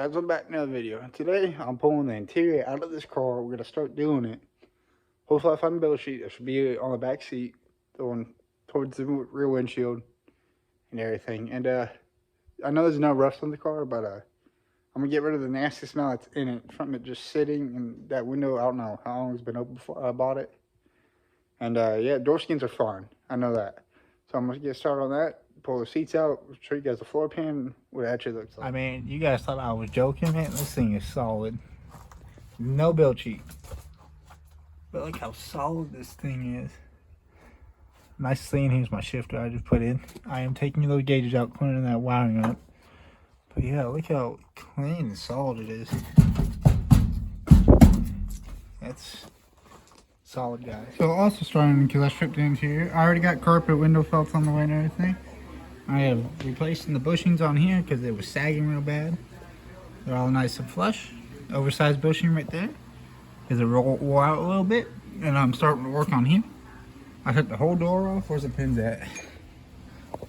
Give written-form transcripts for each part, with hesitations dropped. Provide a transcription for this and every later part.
guys, welcome back to another video. Today I'm pulling the interior out of this car. We're gonna start doing it. Hopefully I find the build sheet. It should be on the back seat, going towards the rear windshield and everything. And I know there's no rust on the car, but I'm gonna get rid of the nasty smell that's in it from it just sitting in that window. I don't know how long it's been open before I bought it. And yeah, door skins are fine. I know that. So I'm gonna get started on that. Pull the seats out, show you guys the floor pan, what it actually looks like. I mean, you guys thought I was joking, man. This thing is solid. No build sheet. But look how solid this thing is. Nice thing, here's my shifter I just put in. I am taking those gauges out, cleaning that wiring up. But yeah, look how clean and solid it is. That's solid, guys. So also starting, because I stripped the interior, I already got carpet, window felts on the way and everything. I have replacing the bushings on here because it was sagging real bad. They're all nice and flush. Oversized bushing right there because it wore out a little bit. And I'm starting to work on here. I took the whole door off. Where's the pins at?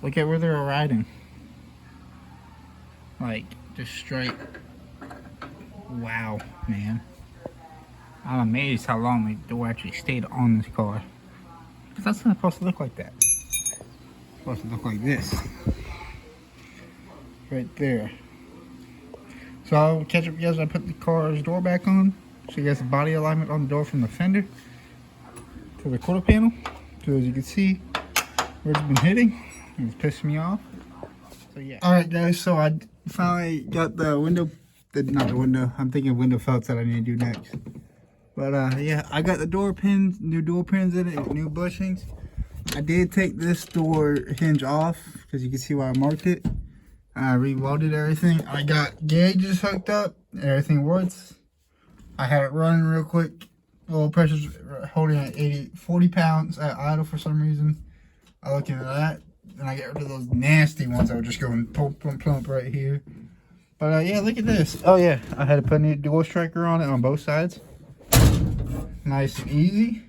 Look at where they're riding. Like, just straight. Wow, man. I'm amazed how long the door actually stayed on this car. Because that's not supposed to look like that. Supposed to look like this right there. So I'll catch up with you guys when I put the car's door back on. So you guys the body alignment on the door from the fender to the quarter panel. So as you can see where it's been hitting, it's pissing me off. So yeah. Alright guys, so I finally got the window, not the window, I'm thinking of window felts that I need to do next. But yeah, I got the door pins, new door pins in it, new bushings. I did take this door hinge off because you can see why I marked it. I rewelded everything. I got gauges hooked up. Everything works. I had it running real quick. Low pressure's holding at 40 pounds at idle for some reason. I look into that. And I get rid of those nasty ones that were just going plump, plump, plump right here. But yeah, look at this. Oh yeah, I had to put a new door striker on it on both sides. Nice and easy.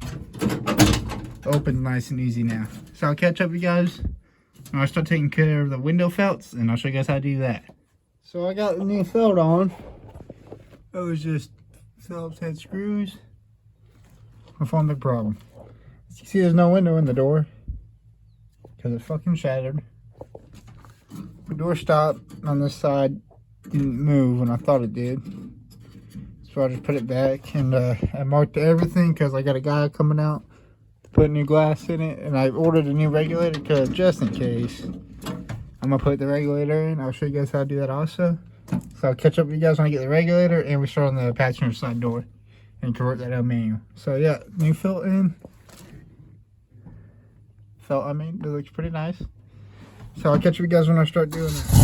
Open nice and easy now. So I'll catch up with you guys when I start taking care of the window felts, and I'll show you guys how to do that. So I got the new felt on. It was just Phillips head screws. I found the problem. As you can see, there's no window in the door because it fucking shattered. The door stopped on this side didn't move when I thought it did. So I just put it back, and I marked everything because I got a guy coming out to put new glass in it, and I ordered a new regulator because just in case I'm gonna put the regulator in. I'll show you guys how to do that also. So I'll catch up with you guys when I get the regulator and we start on the passenger side door and convert that to manual. So yeah, new felt in. Felt, I mean, it looks pretty nice. So I'll catch you guys when I start doing that.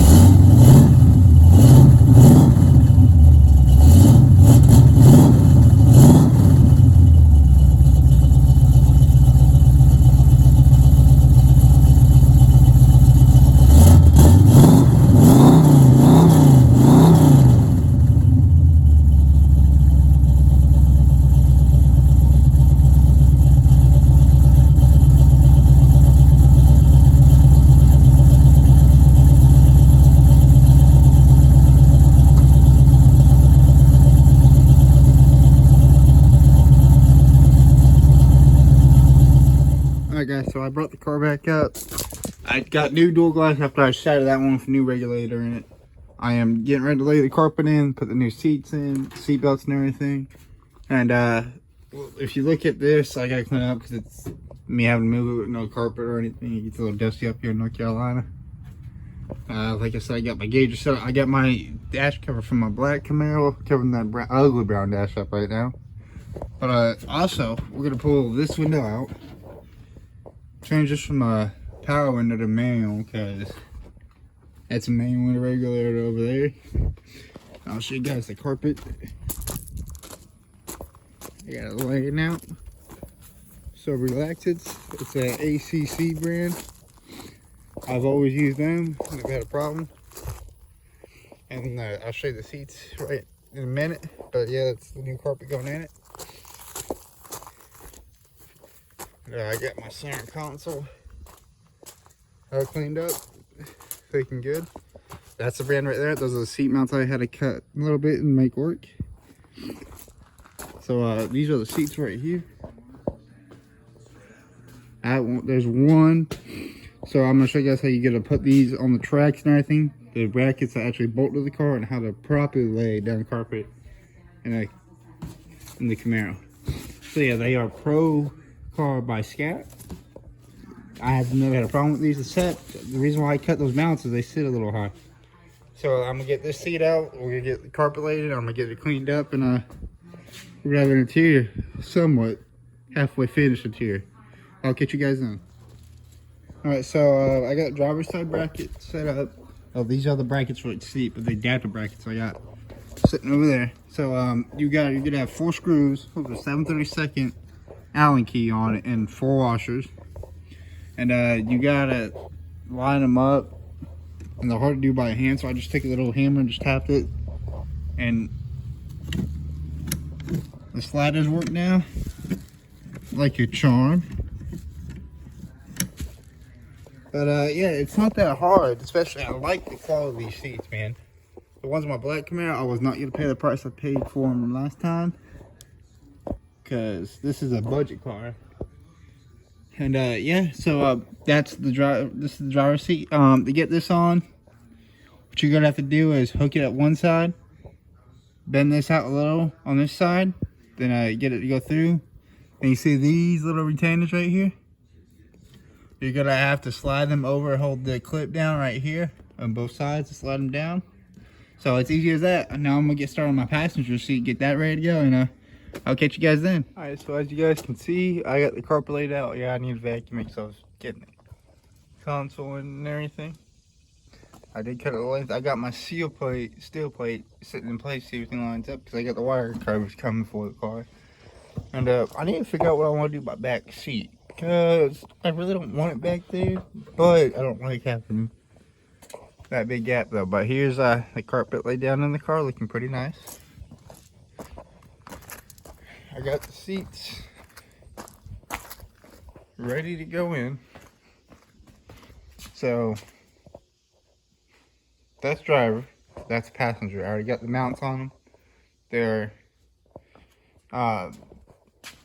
Alright guys, so I brought the car back up. I got new door glass after I shattered that one with a new regulator in it. I am getting ready to lay the carpet in, put the new seats in, seat belts and everything. And if you look at this, I gotta clean it up because it's me having to move it with no carpet or anything. It gets a little dusty up here in North Carolina. Like I said, I got my gauges set up. I got my dash cover from my black Camaro covering that ugly brown dash up right now. But also, we're gonna pull this window out. Change this from a power window to manual because that's a manual window regulator over there. I'll show you guys the carpet. I got it laying out. So relaxed. It's an ACC brand. I've always used them. Never had a problem. And I'll show you the seats right in a minute. But yeah, that's the new carpet going in it. I got my center console all cleaned up, looking good. that's the brand right there. Those are the seat mounts I had to cut a little bit and make work. So these are the seats right here. There's one. So I'm gonna show you guys how you gotta put these on the tracks and everything. The brackets that actually bolt to the car, and how to properly lay down carpet in the Camaro. So yeah, they are Pro Car by Scat. I have never had a problem with these, except the reason why I cut those mounts is they sit a little high. So I'm gonna get this seat out. We're gonna get the carpet laid. I'm gonna get it cleaned up, and we're gonna have an interior somewhat halfway finished interior. I'll catch you guys then. Alright, so I got driver's side bracket set up. Oh, these are the brackets for the seat, but the adapter brackets I got sitting over there. So you're gonna have 4 screws with a 7/32 Allen key on it and 4 washers. And you gotta line them up, and they're hard to do by hand, so I just took a little hammer and just tapped it, and the sliders work now like your charm. But yeah, it's not that hard. Especially, I like the quality of these seats, man. The ones in my black Camaro, I was not gonna pay the price I paid for them last time, because this is a budget car. And yeah, so this is the driver's seat. To get this on, what you're gonna have to do is hook it at one side, bend this out a little on this side, then get it to go through. And you see these little retainers right here? You're gonna have to slide them over, hold the clip down right here on both sides to slide them down. So it's easy as that. And now I'm gonna get started on my passenger seat, get that ready to go, and I'll catch you guys then. All right, so as you guys can see, I got the carpet laid out. Yeah, I need to vacuum it, so I was getting the console and everything. I did cut it length. I got my steel plate sitting in place, see everything lines up, because I got the wire covers coming for the car. And I need to figure out what I want to do about back seat, because I really don't want it back there, but I don't like having that big gap though. But here's the carpet laid down in the car, looking pretty nice. I got the seats ready to go in. So that's driver, that's passenger. I already got the mounts on them. They're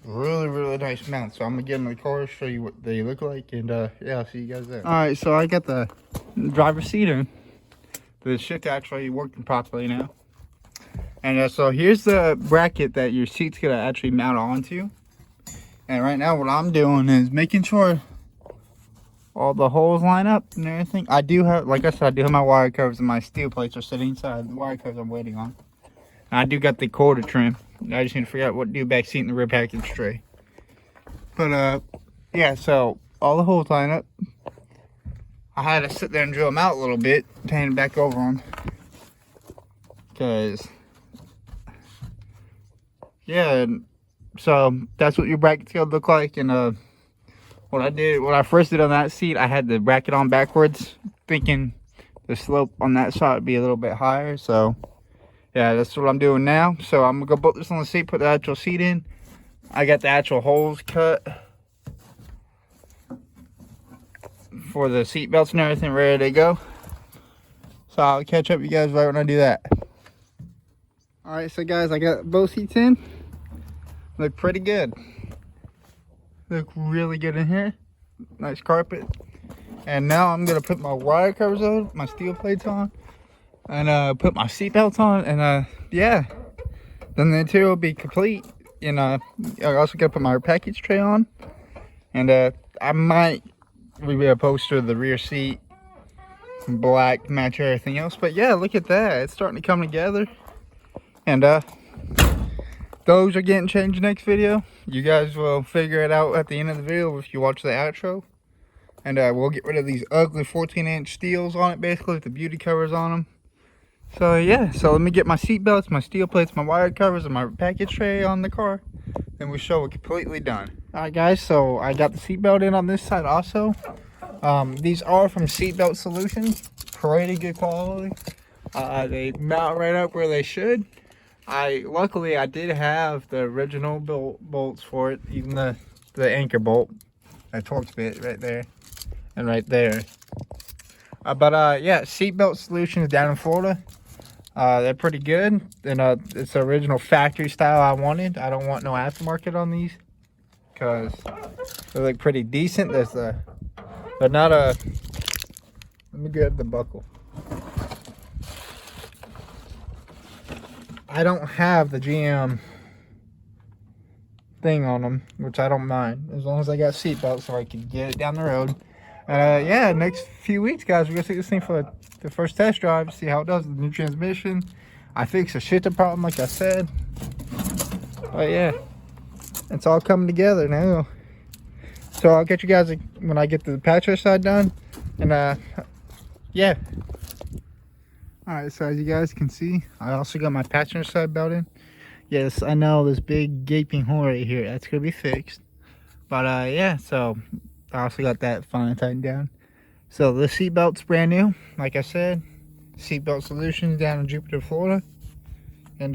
really nice mounts. So I'm gonna get in the car, show you what they look like, and yeah, I'll see you guys there. All right, so I got the driver's seat in. The shift actually working properly now. And so here's the bracket that your seat's gonna actually mount onto. And right now what I'm doing is making sure all the holes line up and everything. I do have, like I said, I do have my wire covers, and my steel plates are sitting inside the wire covers I'm waiting on. And I do got the quarter trim. I just need to figure out what to do back seat in the rear package tray. But yeah, so all the holes line up. I had to sit there and drill them out a little bit, paint it back over them, because yeah, so that's what your bracket's gonna look like. And what I first did on that seat, I had the bracket on backwards, thinking the slope on that side would be a little bit higher. So yeah, that's what I'm doing now. So I'm gonna go put this on the seat, put the actual seat in. I got the actual holes cut for the seat belts and everything, ready to go. So I'll catch up with you guys right when I do that. All right, so guys, I got both seats in. Look pretty good. Look really good in here. Nice carpet. And now I'm gonna put my wire covers on, my steel plates on, and put my seat belts on, and yeah, then the interior will be complete. And I also gotta put my package tray on, and I might reposter the rear seat black to match everything else. But yeah, look at that, it's starting to come together. And those are getting changed next video. You guys will figure it out at the end of the video if you watch the outro. And we'll get rid of these ugly 14-inch steels on it, basically, with the beauty covers on them. So yeah, so let me get my seat belts, my steel plates, my wire covers, and my package tray on the car, and we show it completely done. Alright guys, so I got the seat belt in on this side also. These are from Seatbelt Solutions, pretty good quality. They mount right up where they should. Luckily I did have the original bolts for it, even the anchor bolt, that Torx bit right there and right there. Yeah, seatbelt solutions down in Florida. They're pretty good, and it's the original factory style I wanted. I don't want no aftermarket on these because they look pretty decent. They're not a. Let me get the buckle. I don't have the GM thing on them, which I don't mind as long as I got seatbelts so I can get it down the road. Yeah, next few weeks, guys, we're gonna take this thing for the first test drive, see how it does with the new transmission. I fixed a shifter problem, like I said. But yeah, it's all coming together now. So I'll get you guys when I get the patcher side done, and yeah. All right, so as you guys can see, I also got my passenger side belt in. Yes, I know this big gaping hole right here, that's gonna be fixed. But yeah, so I also got that finally tightened down. So the seat belt's brand new, like I said. Seatbelt Solutions down in Jupiter, Florida. And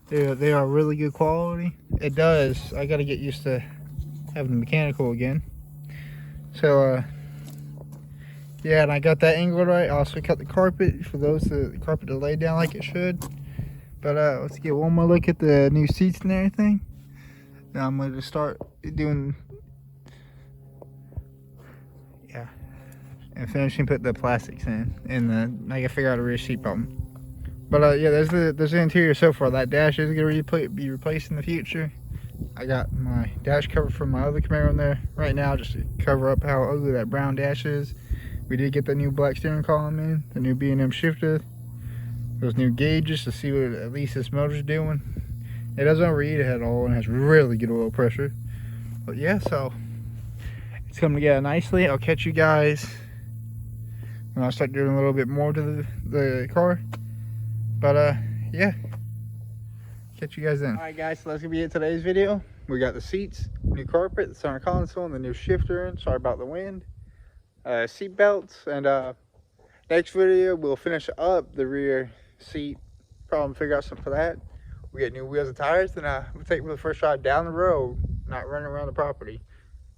they are really good quality. It does, I gotta get used to having the mechanical again. So yeah, and I got that angled right. I also cut the carpet for the carpet to lay down like it should. But let's get one more look at the new seats and everything. Now I'm going to start doing, yeah, and finishing put the plastics in, and I gotta figure out a rear seat problem. But yeah, there's the interior so far. That dash is gonna be replaced in the future. I got my dash cover from my other Camaro in there right now, just to cover up how ugly that brown dash is. We did get the new black steering column in, the new B&M shifter, those new gauges to see what at least this motor's doing. It doesn't overheat at all and has really good oil pressure. But yeah, so it's coming together nicely. I'll catch you guys when I start doing a little bit more to the car. But yeah, catch you guys then. All right, guys, so that's gonna be it today's video. We got the seats, new carpet, the center console, and the new shifter in. Sorry about the wind. Seat belts, and next video we'll finish up the rear seat problem, figure out something for that. We get new wheels and tires, then we'll take it for the first drive down the road, not running around the property,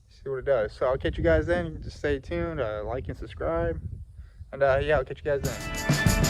see what it does. So I'll catch you guys then. You can just stay tuned, like and subscribe, and yeah, I'll catch you guys then.